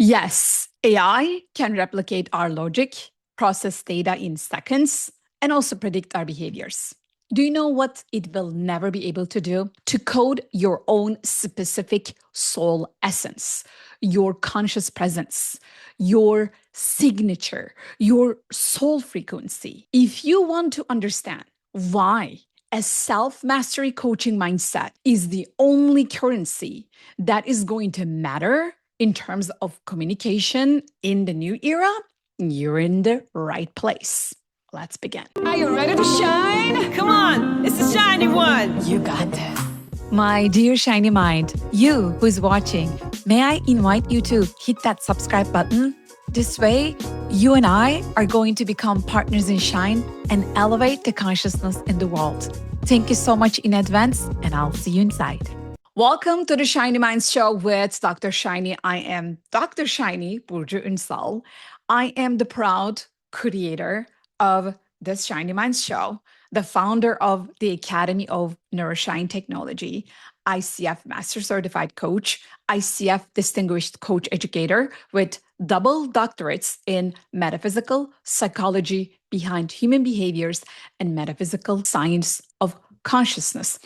Yes, AI can replicate our logic, process data in seconds, and also predict our behaviors. Do you know what it will never be able to do? To code your own specific soul essence, your conscious presence, your signature, your soul frequency. If you want to understand why a self-mastery coaching mindset is the only currency that is going to matter in terms of communication in the new era, you're in the right place. Let's begin. Are you ready to shine? Come on, it's the shiny one. You got this. My dear shiny mind, you who's watching, may I invite you to hit that subscribe button? This way, you and I are going to become partners in shine and elevate the consciousness in the world. Thank you so much in advance, and I'll see you inside. Welcome to the Shiny Minds Show with Dr. Shiny. I am Dr. Shiny, Burcu Ünsal. I am the proud creator of this Shiny Minds Show, the founder of the Academy of NeuroShine Technology, ICF Master Certified Coach, ICF Distinguished Coach Educator with double doctorates in metaphysical psychology behind human behaviors and metaphysical science of consciousness.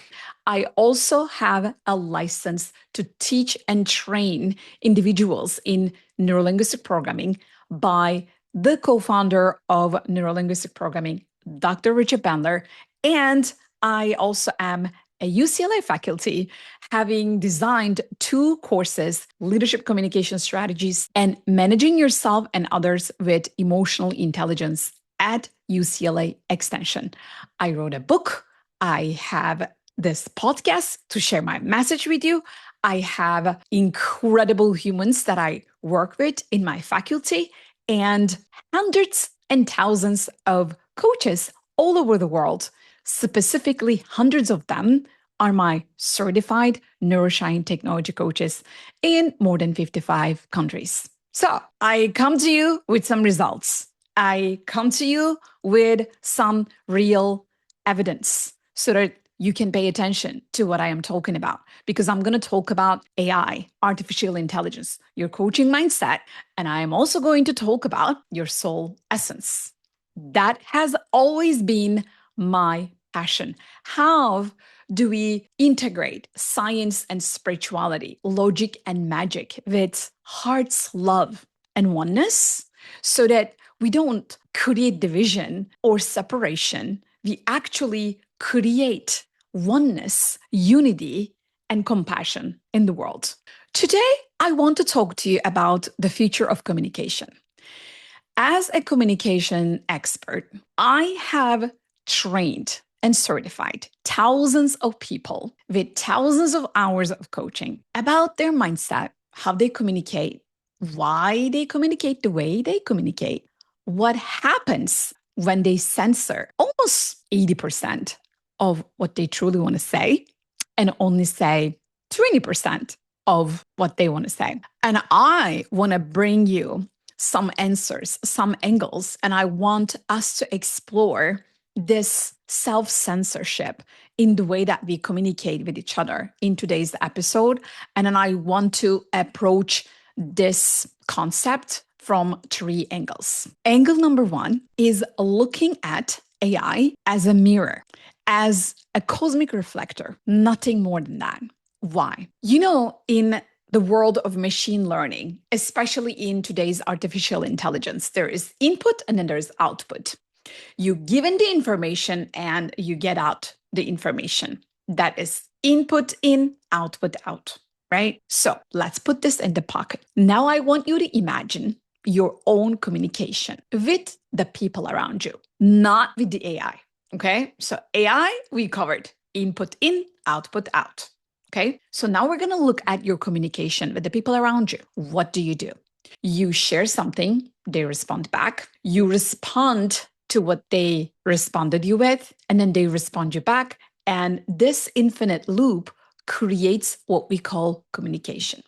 I also have a license to teach and train individuals in neuro-linguistic programming by the co-founder of neuro-linguistic programming, Dr. Richard Bandler. And I also am a UCLA faculty, having designed 2 courses, Leadership Communication Strategies and Managing Yourself and Others with Emotional Intelligence at UCLA Extension. I wrote a book. I have this podcast to share my message with you. I have incredible humans that I work with in my faculty and hundreds and thousands of coaches all over the world. Specifically, hundreds of them are my certified NeuroShine Technology coaches in more than 55 countries. So I come to you with some results. I come to you with some real evidence so that you can pay attention to what I am talking about, because I'm going to talk about AI, artificial intelligence, your coaching mindset, and I am also going to talk about your soul essence. That has always been my passion. How do we integrate science and spirituality, logic and magic with heart's love and oneness so that we don't create division or separation? We actually create oneness, unity, and compassion in the world. Today, I want to talk to you about the future of communication. As a communication expert, I have trained and certified thousands of people with thousands of hours of coaching about their mindset, how they communicate, why they communicate the way they communicate, what happens when they censor almost 80% of what they truly want to say and only say 20% of what they want to say. And I want to bring you some answers, some angles, and I want us to explore this self-censorship in the way that we communicate with each other in today's episode. And then I want to approach this concept from 3 angles. Angle number 1 is looking at AI as a mirror, as a cosmic reflector, nothing more than that. Why? You know, in the world of machine learning, especially in today's artificial intelligence, there is input and then there's output. You give in the information and you get out the information. That is input in, output out, right? So let's put this in the pocket. Now I want you to imagine your own communication with the people around you, not with the AI. Okay, so AI, we covered input in, output out. Okay, so now we're going to look at your communication with the people around you. What do? You share something, they respond back. You respond to what they responded you with, and then they respond you back. And this infinite loop creates what we call communication.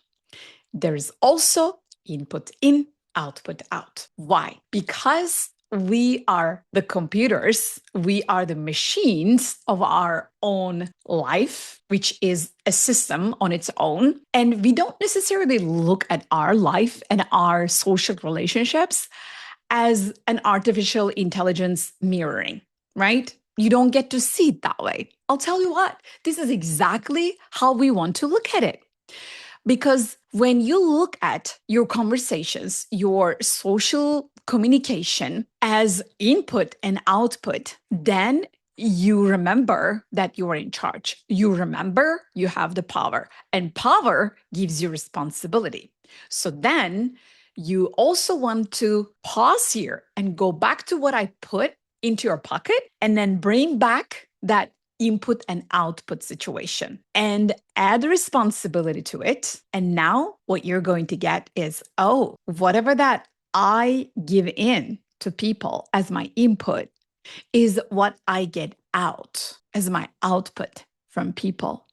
There is also input in, output out. Why? Because We are the computers. We are the machines of our own life, which is a system on its own. And we don't necessarily look at our life and our social relationships as an artificial intelligence mirroring, right? You don't get to see it that way. I'll tell you what, this is exactly how we want to look at it. Because when you look at your conversations, your social communication as input and output, then you remember that you are in charge. You remember you have the power, and power gives you responsibility. So then you also want to pause here and go back to what I put into your pocket and then bring back that input and output situation and add responsibility to it. And now what you're going to get is, oh, whatever that I give in to people as my input is what I get out as my output from people.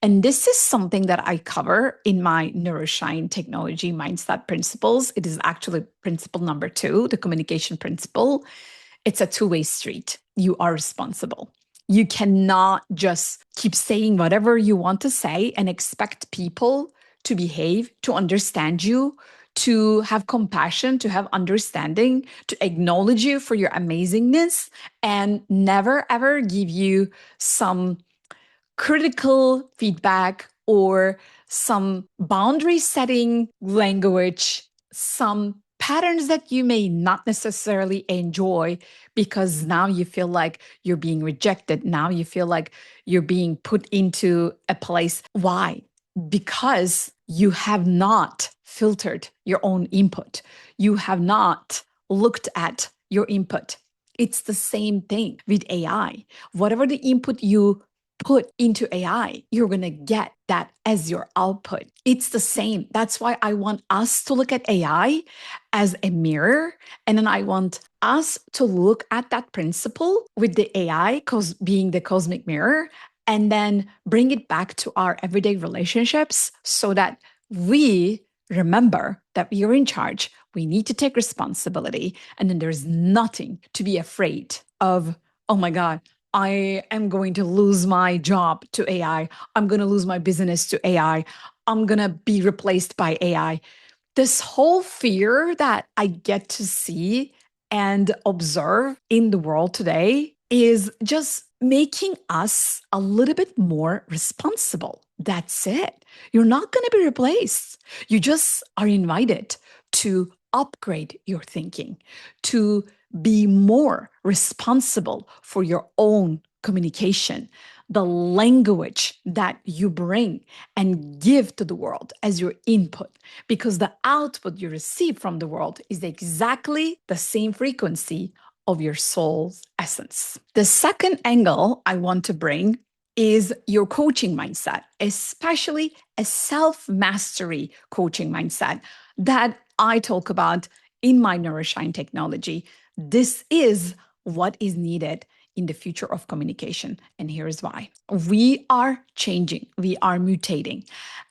And this is something that I cover in my NeuroShine Technology mindset principles. It is actually principle number 2, the communication principle. It's a two-way street. You are responsible. You cannot just keep saying whatever you want to say and expect people to behave, to understand you, to have compassion, to have understanding, to acknowledge you for your amazingness, and never ever give you some critical feedback or some boundary setting language, some patterns that you may not necessarily enjoy because now you feel like you're being rejected. Now you feel like you're being put into a place. Why? Because you have not filtered your own input. You have not looked at your input. It's the same thing with AI. Whatever the input you put into AI, you're going to get that as your output. It's the same. That's why I want us to look at AI as a mirror. And then I want us to look at that principle with the AI being the cosmic mirror, and then bring it back to our everyday relationships so that we remember that we are in charge. We need to take responsibility. And then there's nothing to be afraid of. Oh my God, I am going to lose my job to AI. I'm going to lose my business to AI. I'm going to be replaced by AI. This whole fear that I get to see and observe in the world today is just making us a little bit more responsible. That's it. You're not going to be replaced. You just are invited to upgrade your thinking, to be more responsible for your own communication, the language that you bring and give to the world as your input, because the output you receive from the world is exactly the same frequency of your soul's essence. The second angle I want to bring is your coaching mindset, especially a self-mastery coaching mindset that I talk about in my NeuroShine Technology. This is what is needed in the future of communication. And here's why. We are changing, we are mutating.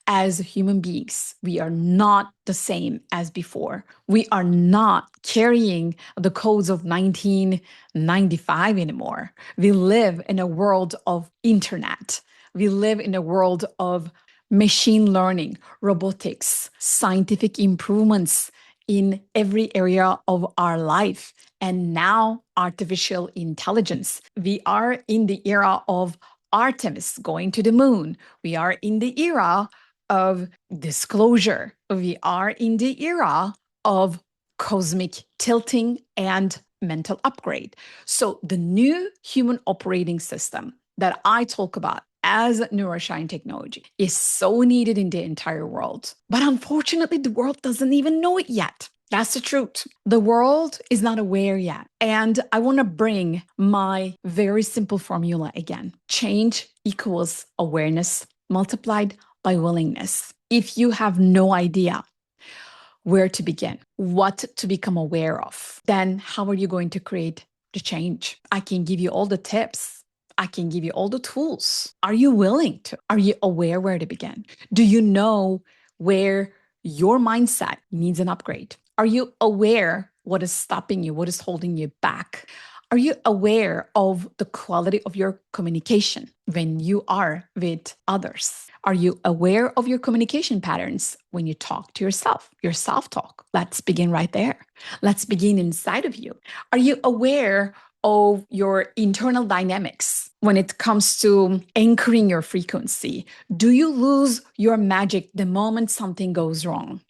As human beings, we are not the same as before. We are not carrying the codes of 1995 anymore. We live in a world of internet. We live in a world of machine learning, robotics, scientific improvements in every area of our life, and now artificial intelligence. We are in the era of Artemis going to the moon. We are in the era of disclosure. We are in the era of cosmic tilting and mental upgrade. So the new human operating system that I talk about as NeuroShine Technology is so needed in the entire world. But unfortunately, the world doesn't even know it yet. That's the truth. The world is not aware yet. And I want to bring my very simple formula again. Change equals awareness multiplied by willingness. If you have no idea where to begin, what to become aware of, then how are you going to create the change? I can give you all the tips. I can give you all the tools. Are you willing to? Are you aware where to begin? Do you know where your mindset needs an upgrade? Are you aware What is stopping you? What is holding you back? Are you aware of the quality of your communication when you are with others? Are you aware of your communication patterns when you talk to yourself, your self-talk? Let's begin right there. Let's begin inside of you. Are you aware of your internal dynamics when it comes to anchoring your frequency? Do you lose your magic the moment something goes wrong?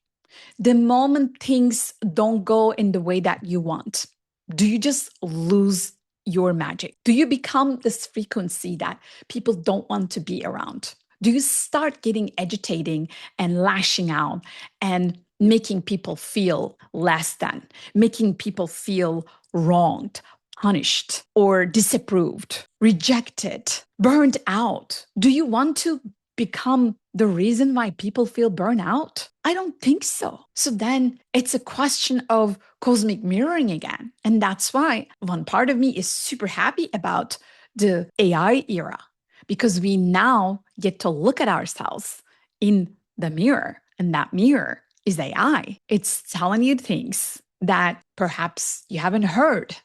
The moment things don't go in the way that you want? Do you just lose your magic? Do you become this frequency that people don't want to be around? Do you start getting agitating and lashing out and making people feel less than, making people feel wronged, punished, or disapproved, rejected, burned out? Do you want to become the reason why people feel burnt out? I don't think so. So then it's a question of cosmic mirroring again. And that's why one part of me is super happy about the AI era, because we now get to look at ourselves in the mirror, and that mirror is AI. It's telling you things that perhaps you haven't heard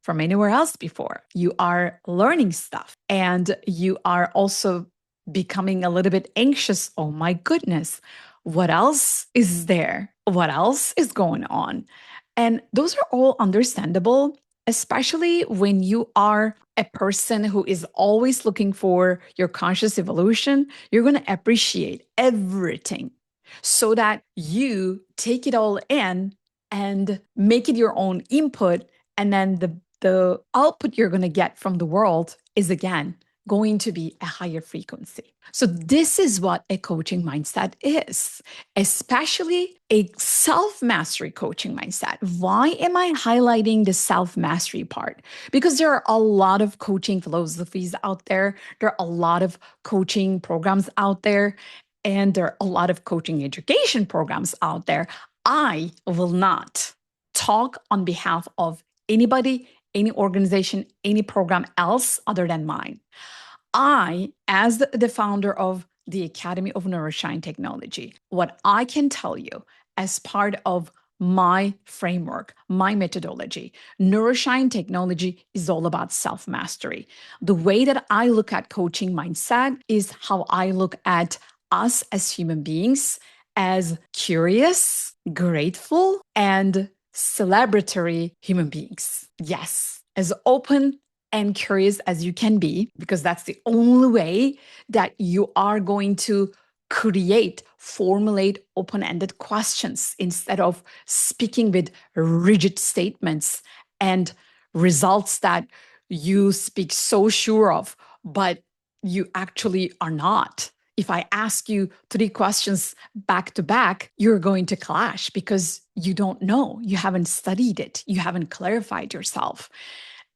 from anywhere else before. You are learning stuff, and you are also becoming a little bit anxious. Oh my goodness, what else is there? What else is going on? And those are all understandable, especially when you are a person who is always looking for your conscious evolution. You're going to appreciate everything so that you take it all in and make it your own input. And then the output you're going to get from the world is, again, going to be a higher frequency. So this is what a coaching mindset is, especially a self-mastery coaching mindset. Why am I highlighting the self-mastery part? Because there are a lot of coaching philosophies out there. There are a lot of coaching programs out there, and there are a lot of coaching education programs out there. I will not talk on behalf of anybody, any organization, any program else other than mine. I, as the founder of the Academy of NeuroShine Technology, what I can tell you as part of my framework, my methodology, NeuroShine Technology is all about self-mastery. The way that I look at coaching mindset is how I look at us as human beings, as curious, grateful, and celebratory human beings. Yes, as open and curious as you can be, because that's the only way that you are going to create, formulate open-ended questions instead of speaking with rigid statements and results that you speak so sure of, but you actually are not. If I ask you 3 questions back to back, you're going to clash because you don't know. You haven't studied it. You haven't clarified yourself.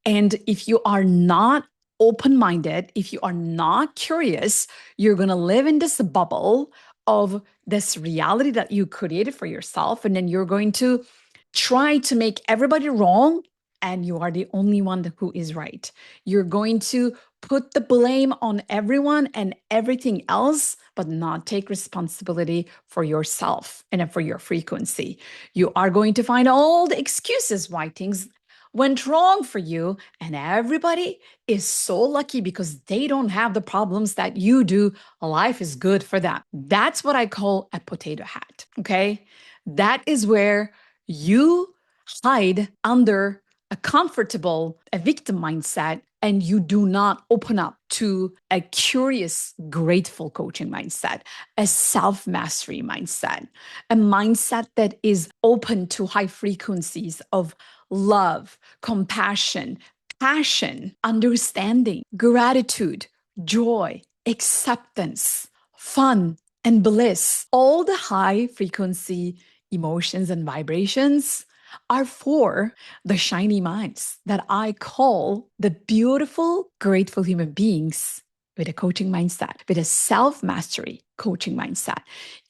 And if you are not open-minded, if you are not curious, you're going to live in this bubble of this reality that you created for yourself. And then you're going to try to make everybody wrong, and you are the only one who is right. You're going to put the blame on everyone and everything else, but not take responsibility for yourself and for your frequency. You are going to find all the excuses why things went wrong for you, and everybody is so lucky because they don't have the problems that you do. Life is good for them. That's what I call a potato hat, okay? That is where you hide under a victim mindset, and you do not open up to a curious, grateful coaching mindset, a self-mastery mindset, a mindset that is open to high frequencies of love, compassion, passion, understanding, gratitude, joy, acceptance, fun, and bliss. All the high frequency emotions and vibrations are for the shiny minds that I call the beautiful, grateful human beings with a coaching mindset, with a self-mastery coaching mindset.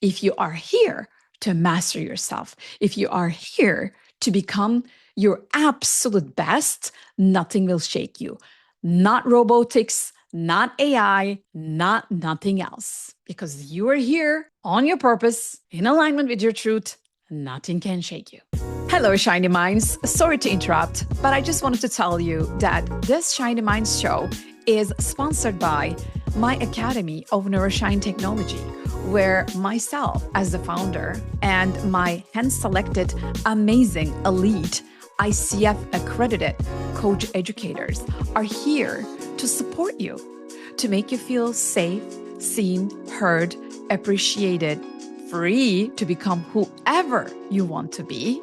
If you are here to master yourself, if you are here to become your absolute best, nothing will shake you. Not robotics, not AI, not nothing else. Because you are here on your purpose, in alignment with your truth, nothing can shake you. Hello, Shiny Minds. Sorry to interrupt, but I just wanted to tell you that this Shiny Minds show is sponsored by my Academy of NeuroShine Technology, where myself as the founder and my hand-selected amazing elite ICF accredited coach educators are here to support you, to make you feel safe, seen, heard, appreciated, free to become whoever you want to be,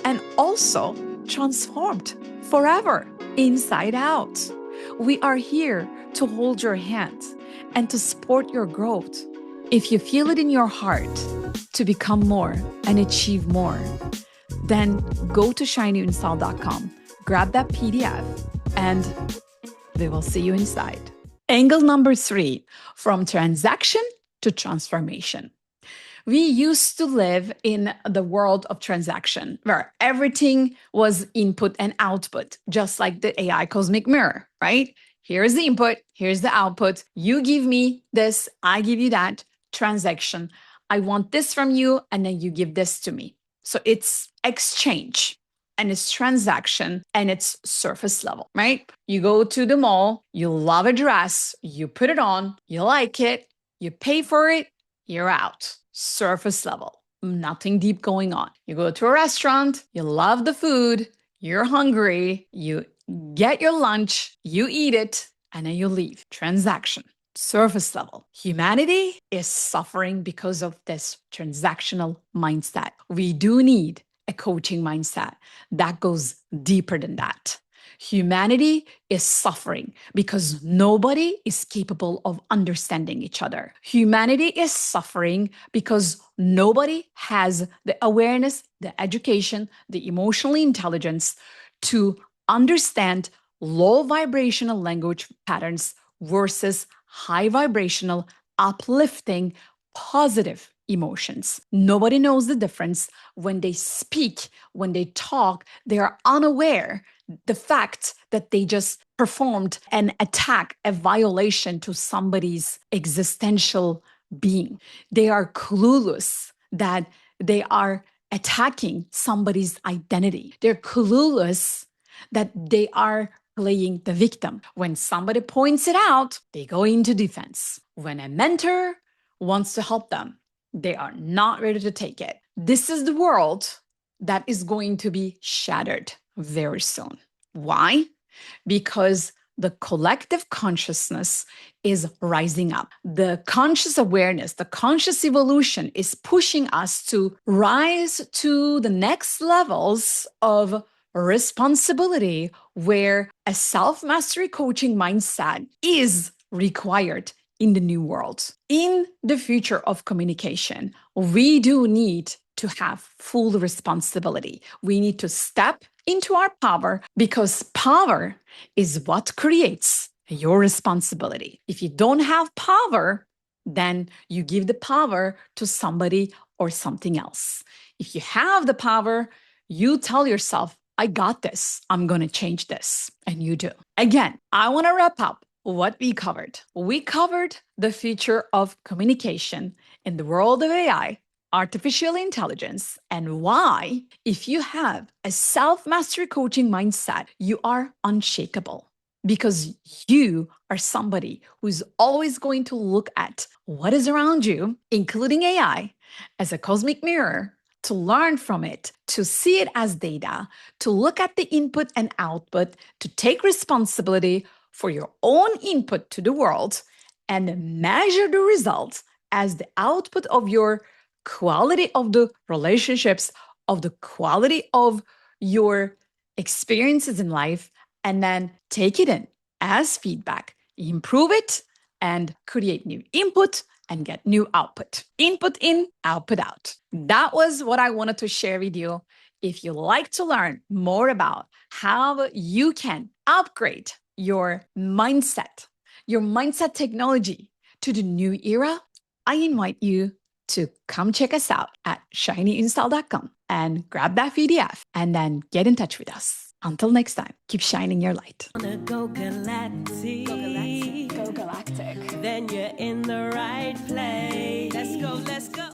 and also transformed forever, inside out. We are here to hold your hand and to support your growth. If you feel it in your heart to become more and achieve more, then go to shinyinstall.com, grab that PDF, and we will see you inside. Angle number 3, from transaction to transformation. We used to live in the world of transaction where everything was input and output, just like the AI cosmic mirror, right? Here's the input, here's the output. You give me this, I give you that. Transaction. I want this from you, and then you give this to me. So it's exchange and it's transaction and it's surface level, right? You go to the mall, you love a dress, you put it on, you like it, you pay for it, you're out. Surface level, nothing deep going on. You go to a restaurant, you love the food, you're hungry, you get your lunch, you eat it, and then you leave. Transaction, surface level. Humanity is suffering because of this transactional mindset. We do need a coaching mindset that goes deeper than that. Humanity is suffering because nobody is capable of understanding each other. Humanity is suffering because nobody has the awareness, the education, the emotional intelligence to understand low vibrational language patterns versus high vibrational, uplifting, positive emotions. Nobody knows the difference. When they speak, when they talk, they are unaware the fact that they just performed an attack, a violation to somebody's existential being. They are clueless that they are attacking somebody's identity. They're clueless that they are playing the victim. When somebody points it out, they go into defense. When a mentor wants to help them, they are not ready to take it. This is the world that is going to be shattered very soon. Why? Because the collective consciousness is rising up. The conscious awareness, the conscious evolution is pushing us to rise to the next levels of responsibility where a self-mastery coaching mindset is required in the new world. In the future of communication, we do need to have full responsibility. We need to step into our power because power is what creates your responsibility. If you don't have power, then you give the power to somebody or something else. If you have the power, you tell yourself, I got this. I'm going to change this. And you do. Again, I want to wrap up what we covered. We covered the future of communication in the world of AI, artificial intelligence, and why, if you have a self-mastery coaching mindset, you are unshakable because you are somebody who's always going to look at what is around you, including AI, as a cosmic mirror, to learn from it, to see it as data, to look at the input and output, to take responsibility for your own input to the world and measure the results as the output of your quality of the relationships, of the quality of your experiences in life, and then take it in as feedback, improve it, and create new input and get new output. Input in, output out. That was what I wanted to share with you. If you like to learn more about how you can upgrade your mindset technology to the new era, I invite you to come check us out at shinyinstall.com and grab that PDF and then get in touch with us. Until next time, keep shining your light. Go galactic. Go galactic. Go galactic. Then you're in the right place. Let's go, let's go.